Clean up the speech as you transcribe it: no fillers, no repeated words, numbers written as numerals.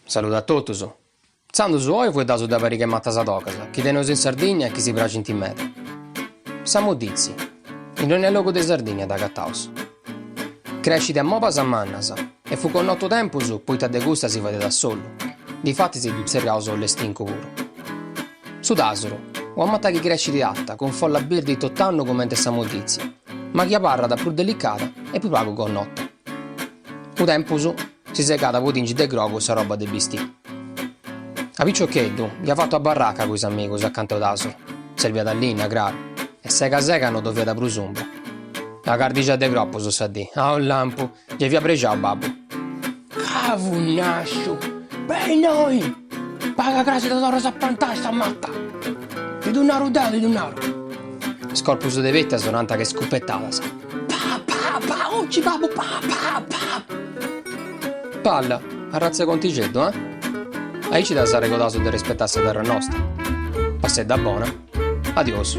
Saluto a tutti. Sando su oi fu dato da pariche matta sa tocasa, chi tenos in Sardegna e chi si praci in meta. Samu dizi, in non è logo de Sardegna da cattaus. Crescite a mopas a mannasa, e fu con 8 tempo su, poi de gusta si vede da solo. Difatti si duzzerrao l'estinco puro. Su d'asoro, o ammatta chi cresci di atta, con folla birdi tott'anno come te samu dizi, ma chi parra da pur delicata e poi pago con notte. U tempo su, si segata putingi de grogo sa roba de bistì. A piccioccheddu gli ha fatto a barracca coi amigos accanto ad Asoro, servia da linea, graro, e sega hanno dovvia da brusumbra. La cardicia de groppo so sa di, a un lampo, gli via pregiao babbo. Cavugnascio, bei noi! Paga crasi da toro sa pantà sta matta! Di dunaro da, di dunaro! Scorpuso de vetta sonanta che scuppettava sa. Pa, oggi babbo, pa! Palla, a razza contigeddo, eh? Aí ci da sa regodato de rispettasse terra nostra. Passè da buona. Adios.